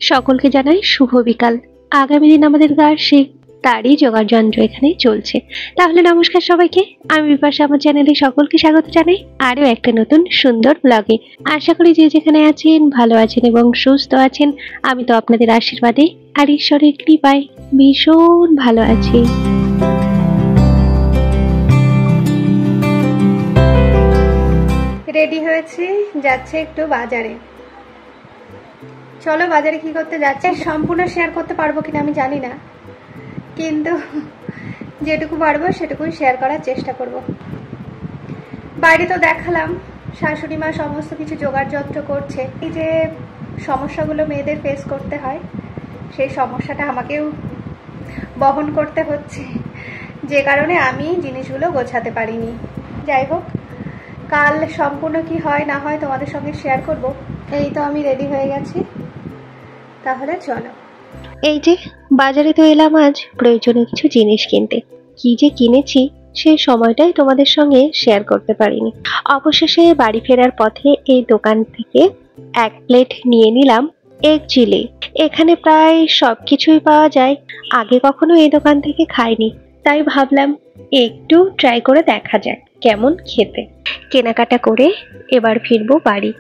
সকলকে জানাই শুভ বিকাল। আগামী দিন আমাদের বার্ষিক, তারই জোগাড় যন্ত্র এখানে চলছে। তাহলে নমস্কার সবাইকে, আমি বিপাশা আমার চ্যানেলে সকলকে স্বাগত জানাই আরও একটা নতুন সুন্দর ব্লগে। আশা করি যে যেখানে আছেন ভালো আছেন এবং সুস্থ আছেন। আমি তো আপনাদের আশীর্বাদে আর ঈশ্বরের কৃপায় ভীষণ ভালো আছি। রেডি হয়েছি, যাচ্ছে একটু বাজারে। চলো বাজারে কি করতে যাচ্ছে সম্পূর্ণ শেয়ার করতে পারবো কিনা আমি জানি না, কিন্তু যেটুকু পারবো সেটুকুই শেয়ার করার চেষ্টা করব। বাইরে তো দেখালাম শাশুড়ি মা সমস্ত কিছু জোগাড় যন্ত্র করছে। এই যে সমস্যাগুলো মেয়েদের ফেস করতে হয়, সেই সমস্যাটা আমাকেও বহন করতে হচ্ছে, যে কারণে আমি জিনিসগুলো গোছাতে পারিনি। যাই হোক, কাল সম্পূর্ণ কি হয় না হয় তোমাদের সঙ্গে শেয়ার করব। এই তো আমি রেডি হয়ে গেছি, তাহলে চলো। এই যে বাজারে তো এলাম আজ প্রয়োজনীয় কিছু জিনিস কিনতে। কি যে কিনেছি সেই সময়টাই তোমাদের সঙ্গে শেয়ার করতে পারিনি। অবশেষে বাড়ি ফেরার পথে এই দোকান থেকে এক প্লেট নিয়ে নিলাম এগ চিলি। এখানে প্রায় সবকিছুই পাওয়া যায়, আগে কখনো এই দোকান থেকে খাইনি, তাই ভাবলাম একটু ট্রাই করে দেখা যাক কেমন খেতে। কেনাকাটা করে এবার ফিরবো বাড়ি।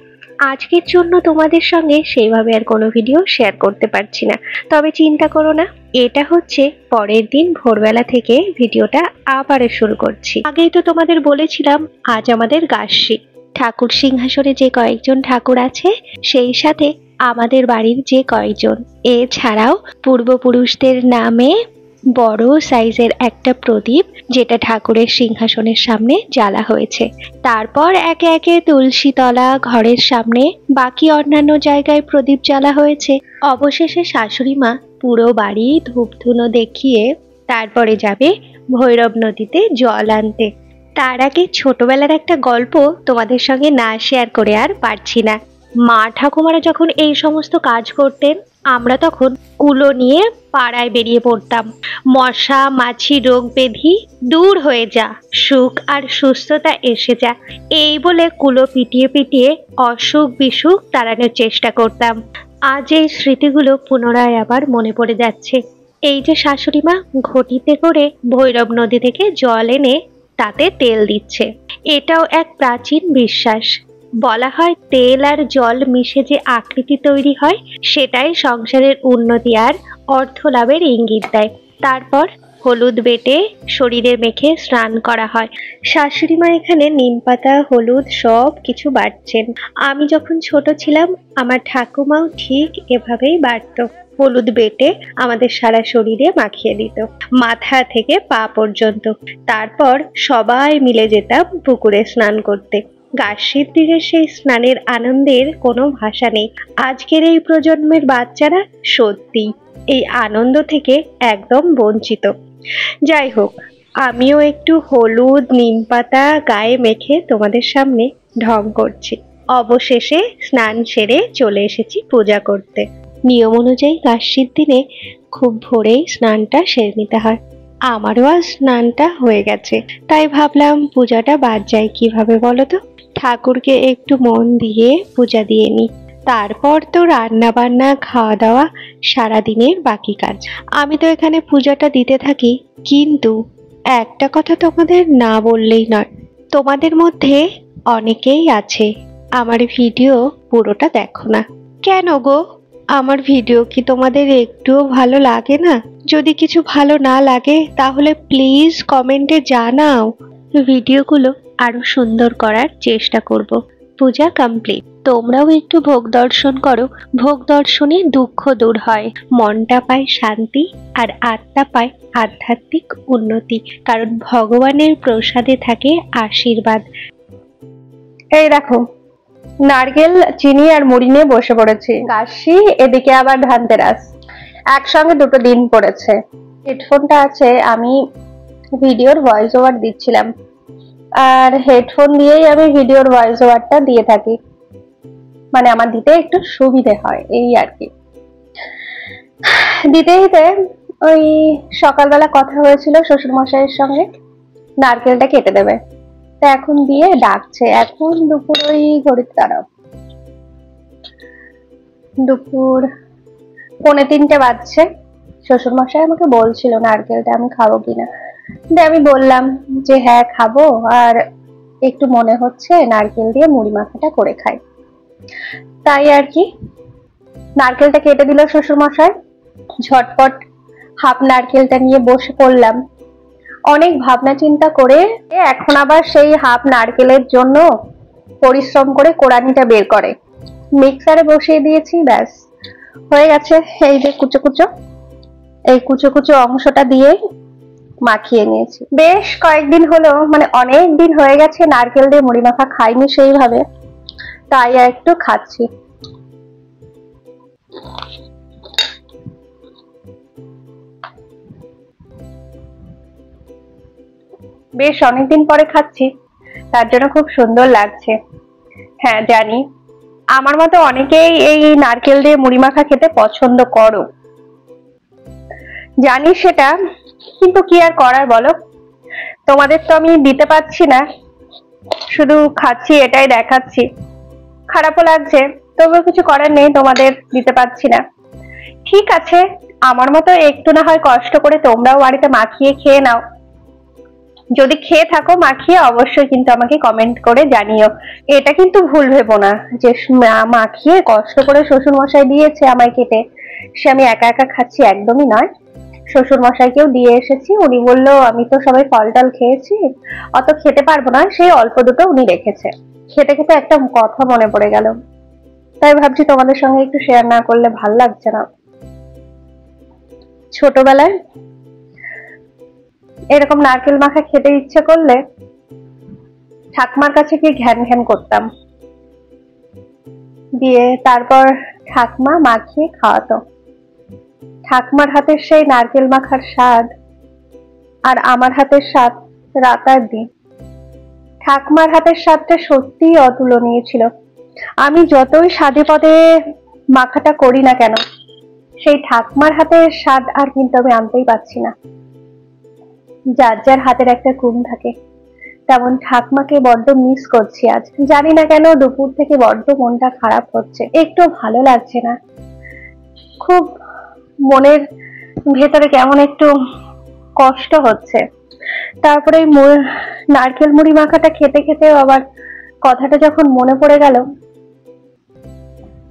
আজকের জন্য তোমাদের সঙ্গে সেইভাবে আর কোনো ভিডিও শেয়ার করতে পারছি না, তবে চিন্তা করো না, এটা হচ্ছে পরের দিন ভোরবেলা থেকে ভিডিওটা আবার শুরু করছি। আগেই তো তোমাদের বলেছিলাম আজ আমাদের গাসি ঠাকুর সিংহাসনে যে কয়েকজন ঠাকুর আছে, সেই সাথে আমাদের বাড়ির যে কয়েকজন, এছাড়াও পূর্বপুরুষদের নামে বড় সাইজের একটা প্রদীপ যেটা ঠাকুরের সিংহাসনের সামনে জ্বালা হয়েছে। তারপর একে একে তুলসী তলা, ঘরের সামনে, বাকি অন্যান্য জায়গায় প্রদীপ জ্বালা হয়েছে। অবশেষে শাশুড়ি মা পুরো বাড়ি ধূপধুনো দেখিয়ে তারপরে যাবে ভৈরব নদীতে জল আনতে। তার আগে ছোটবেলার একটা গল্প তোমাদের সঙ্গে না শেয়ার করে আর পারছি না। মা ঠাকুমারা যখন এই সমস্ত কাজ করতেন, আমরা তখন কুলো নিয়ে পাড়ায় বেরিয়ে পড়তাম। মশা মাছি রোগ ব্যাধি দূর হয়ে যা, সুখ আর সুস্থতা এসে যা, এই বলে কুলো পিটিয়ে পিটিয়ে অসুখ বিসুখ তাড়ানোর চেষ্টা করতাম। আজ এই স্মৃতিগুলো পুনরায় আবার মনে পড়ে যাচ্ছে। এই যে শাশুড়ি মা ঘটিতে করে ভৈরব নদী থেকে জল এনে তাতে তেল দিচ্ছে, এটাও এক প্রাচীন বিশ্বাস। বলা হয় তেল আর জল মিশে যে আকৃতি তৈরি হয়, সেটাই সংসারের উন্নতি আর অর্থ লাভের ইঙ্গিত দেয়। তারপর হলুদ বেটে শরীরে মেখে স্নান করা হয়। শাশুড়ি মা এখানে নিমপাতা হলুদ সব কিছু বাটছেন। আমি যখন ছোট ছিলাম আমার ঠাকুমাও ঠিক এভাবেই বাটতো। হলুদ বেটে আমাদের সারা শরীরে মাখিয়ে দিত, মাথা থেকে পা পর্যন্ত। তারপর সবাই মিলে যেতাম পুকুরে স্নান করতে। গাসির দিনের সেই স্নানের আনন্দের কোনো ভাষা নেই। আজকের এই প্রজন্মের বাচ্চারা সত্যি এই আনন্দ থেকে একদম বঞ্চিত। যাই হোক, আমিও একটু হলুদ নিমপাতা গায়ে মেখে তোমাদের সামনে ঢং করছি। অবশেষে স্নান সেরে চলে এসেছি পূজা করতে। নিয়ম অনুযায়ী গাসির দিনে খুব ভোরেই স্নানটা সেরে নিতে হয়। আমারও আজ স্নানটা হয়ে গেছে, তাই ভাবলাম পূজাটা বাদ যায় কিভাবে বলো তো। ঠাকুরকে একটু মন দিয়ে পূজা দিয়ে নি, তারপর তো রান্না বান্না খাওয়া দাওয়া সারাদিনের বাকি কাজ। আমি তো এখানে পূজাটা দিতে থাকি, কিন্তু একটা কথা তোমাদের না বললেই নয়। তোমাদের মধ্যে অনেকেই আছে আমার ভিডিও পুরোটা দেখো না। কেন গো, আমার ভিডিও কি তোমাদের একটুও ভালো লাগে না? যদি কিছু ভালো না লাগে তাহলে প্লিজ কমেন্টে জানাও, ভিডিওগুলো আরো সুন্দর করার চেষ্টা করব। পূজা কমপ্লিট, তোমরাও একটু ভোগ দর্শন করো। ভোগ দর্শনে দুঃখ দূর হয়, মনটা পায় শান্তি আর আত্মা পায় আধ্যাত্মিক উন্নতি, কারণ ভগবানের প্রসাদে থাকে আশীর্বাদ। এই দেখো, নারকেল চিনি আর মুড়ি নিয়ে বসে পড়েছি। গাসি, এদিকে আবার ধানতেরাস, একসঙ্গে দুটো দিন পড়েছে। হেডফোনটা আছে, আমি ভিডিওর ভয়েস ওভার দিচ্ছিলাম, আর হেডফোন দিয়েই আমি ভিডিওর ভয়েস ওভারটা দিয়ে থাকি, মানে আমার দিতে একটু সুবিধে হয় এই আর কি। দিতে দিতে ওই সকালবেলা কথা হয়েছিল শ্বশুর মশাইয়ের সঙ্গে, নারকেলটা কেটে দেবে, তা এখন দিয়ে ডাকছে। এখন দুপুর ওই ঘড়ির তারা দুপুর 2:45 বাজছে। শ্বশুরমশাই আমাকে বলছিল নারকেলটা আমি খাবো কিনা, কিন্তু আমি বললাম যে হ্যাঁ খাবো, আর একটু মনে হচ্ছে নারকেল দিয়ে মুড়ি মাখাটা করে খাই। তাই আর কি নারকেলটা কেটে দিল শ্বশুরমশাই। ঝটপট হাফ নারকেলটা নিয়ে বসে পড়লাম। অনেক ভাবনা চিন্তা করে এখন আবার সেই হাফ নারকেলের জন্য পরিশ্রম করে কোড়ানিটা বের করে মিক্সারে বসিয়ে দিয়েছি, ব্যাস হয়ে গেছে। এই যে কুচো কুচো, এই কুচো কুচো অংশটা দিয়ে মাখিয়ে নিয়েছি। বেশ কয়েকদিন হলো, মানে অনেক দিন হয়ে গেছে নারকেল দিয়ে মুড়ি মাখা খাইনি সেইভাবে, তাই একটু খাচ্ছি। বেশ অনেকদিন পরে খাচ্ছি, তার জন্য খুব সুন্দর লাগছে। হ্যাঁ জানি আমার মতো অনেকেই এই নারকেল দিয়ে মুড়ি মাখা খেতে পছন্দ করো, জানি সেটা, কিন্তু কি আর করার বলো, তোমাদের তো আমি দিতে পারছি না, শুধু খাচ্ছি এটাই দেখাচ্ছি। খারাপও লাগছে, তবুও কিছু করার নেই, তোমাদের দিতে পারছি না। ঠিক আছে, আমার মতো একটু না হয় কষ্ট করে তোমরাও বাড়িতে মাখিয়ে খেয়ে নাও। যদি খেয়ে থাকো মাখিয়ে অবশ্যই কিন্তু আমাকে কমেন্ট করে জানিও। এটা কিন্তু ভুল ভেবো না যে মাখিয়ে কষ্ট করে শ্বশুর মশাই দিয়েছে আমায় কেটে, সে আমি একা একা খাচ্ছি, একদমই নয়। শ্বশুর মশাইকেও দিয়ে এসেছি, উনি বললো আমি তো সবাই ফল টল খেয়েছি, অত খেতে পারবো না, সেই অল্প দুটো উনি রেখেছে। খেতে খেতে একটা কথা মনে পড়ে গেল, তাই ভাবছি তোমাদের সঙ্গে একটু শেয়ার না করলে ভাল লাগছে না। ছোটবেলায় এরকম নারকেল মাখা খেতে ইচ্ছে করলে ঠাকমার কাছে গিয়ে ঘ্যান ঘ্যান করতাম, দিয়ে তারপর ঠাকমা মাখিয়ে খাওয়াতো। ঠাকমার হাতের সেই নারকেল মাখার স্বাদ আর আমার হাতের স্বাদ রাত আর দিন। ঠাকমার হাতের স্বাদটা সত্যিই অতুলনীয় ছিল। আমি যতই স্বাদে পদে মাখাটা করি না কেন, সেই ঠাকমার হাতের স্বাদ আর কিন্তু আমি আনতেই পারছি না। যার যার হাতের একটা গুণ থাকে, তেমন ঠাকমাকে বড্ড মিস করছি আজ। জানি না কেন দুপুর থেকে বড্ড মনটা খারাপ হচ্ছে, একটু ভালো লাগছে না, খুব মনের ভেতরে কেমন একটু কষ্ট হচ্ছে। তারপরে নারকেল মুড়ি মাখাটা খেতে খেতে আবার কথাটা যখন মনে পড়ে গেল,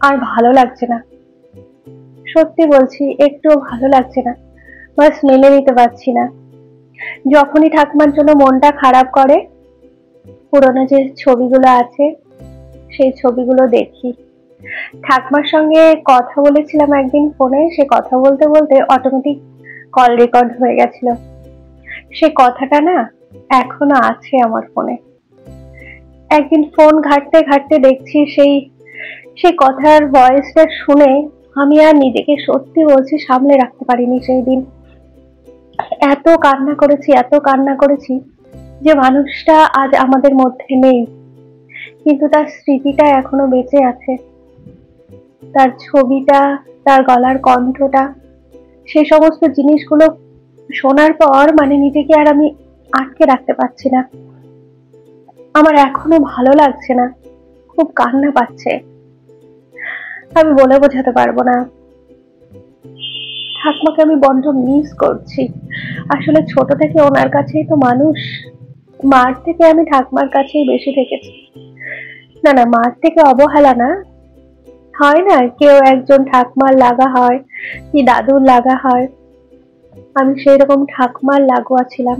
আর ভালো লাগছে না, সত্যি বলছি একটু ভালো লাগছে না, বাস মেনে নিতে পারছি না। যখনই ঠাকুমার জন্য মনটা খারাপ করে, পুরোনো যে ছবিগুলো আছে সেই ছবিগুলো দেখি। ঠাকুমার সঙ্গে কথা বলেছিলাম একদিন ফোনে, সে কথা বলতে বলতে অটোমেটিক কল রেকর্ড হয়ে গেছিল। সে কথাটা না এখনো আছে আমার ফোনে। একদিন ফোন ঘাঁটতে ঘাঁটতে দেখছি সেই কথার ভয়েসটা শুনে আমি আর নিজেকে সত্যি বলছি সামলে রাখতে পারিনি। সেই দিন এত কান্না করেছি, এত কান্না করেছি, যে মানুষটা আজ আমাদের মধ্যে নেই, কিন্তু তার স্মৃতিটা এখনো বেঁচে আছে, তার ছবিটা, তার গলার কণ্ঠটা, সেই সমস্ত জিনিসগুলো শোনার পর মানে নিজেকে আর আমি আটকে রাখতে পারছি না। আমার এখনো ভালো লাগছে না, খুব কান্না পাচ্ছে, আমি বলে বোঝাতে পারবো না। ঠাকুমাকে আমি বড্ড মিস করছি। আসলে ছোট থেকে ওনার কাছেই তো মানুষ, মার থেকে আমি ঠাকুমার কাছেই বেশি থেকেছি। না না, মার থেকে অবহেলা না, হয় না কেউ একজন ঠাকুমার লাগা হয় কি দাদুর লাগা হয়, আমি সেই রকম ঠাকুমার লাগোয়া ছিলাম।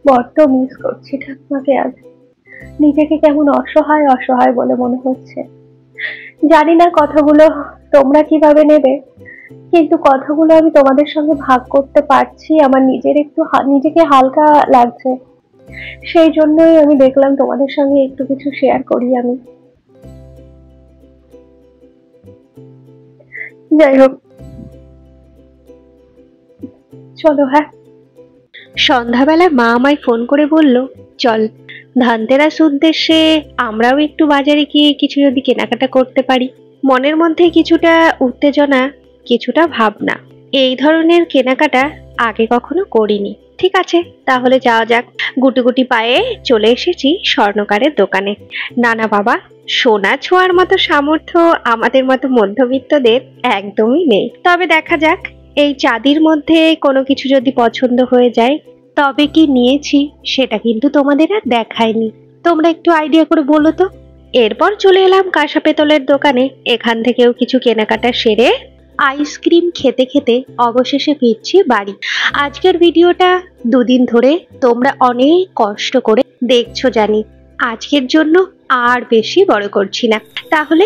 বড্ড মিস করছি ঠাকুমাকে আজ, নিজেকে কেমন অসহায় অসহায় বলে মনে হচ্ছে। জানি না কথাগুলো তোমরা কিভাবে নেবে, কিন্তু কথাগুলো আমি তোমাদের সঙ্গে ভাগ করতে পারছি, আমার নিজের একটু নিজেকে হালকা লাগছে, সেই জন্যই আমি দেখলাম তোমাদের সঙ্গে একটু কিছু শেয়ার করি আমি। যাই হোক, চলো। হ্যাঁ, সন্ধ্যাবেলা মা আমায় ফোন করে বলল, চল ধানতেরাস উদ্দেশ্যে আমরাও একটু বাজারে গিয়ে কিছু যদি কেনাকাটা করতে পারি। মনের মধ্যে কিছুটা উত্তেজনা, কিছুটা ভাবনা। এই ধরনের কেনাকাটা আগে কখনো করিনি। ঠিক আছে, তাহলে যাওয়া যাক। গুটি গুটি পায়ে চলে এসেছি স্বর্ণকারের দোকানে। না না বাবা, সোনা ছোঁয়ার মতো সামর্থ্য আমাদের মতো মধ্যবিত্তদের একদমই নেই। তবে দেখা যাক, এই চাঁদির মধ্যে কোনো কিছু যদি পছন্দ হয়ে যায় তবে কি নিয়েছি সেটা কিন্তু তোমাদের আর দেখায়নি। তোমরা একটু আইডিয়া করে বলো তো। এরপর চলে এলাম কাঁসা পেতলের দোকানে। এখান থেকেও কিছু কেনাকাটা সেরে আইসক্রিম খেতে খেতে অবশেষে ফিরছি বাড়ি। আজকের ভিডিওটা দুদিন ধরে তোমরা অনেক কষ্ট করে দেখছো জানি, আজকের জন্য আর বেশি বড় করছি না। তাহলে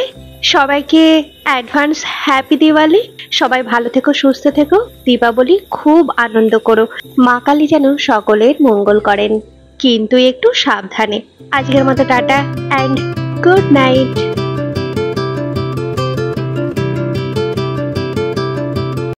সবাইকে অ্যাডভান্স হ্যাপি দিওয়ালি। সবাই ভালো থেকো, সুস্থ থেকো, দীপাবলি খুব আনন্দ করো। মা কালী যেন সকলের মঙ্গল করেন, কিন্তু একটু সাবধানে। আজকের মতো টাটা অ্যান্ড গুড নাইট।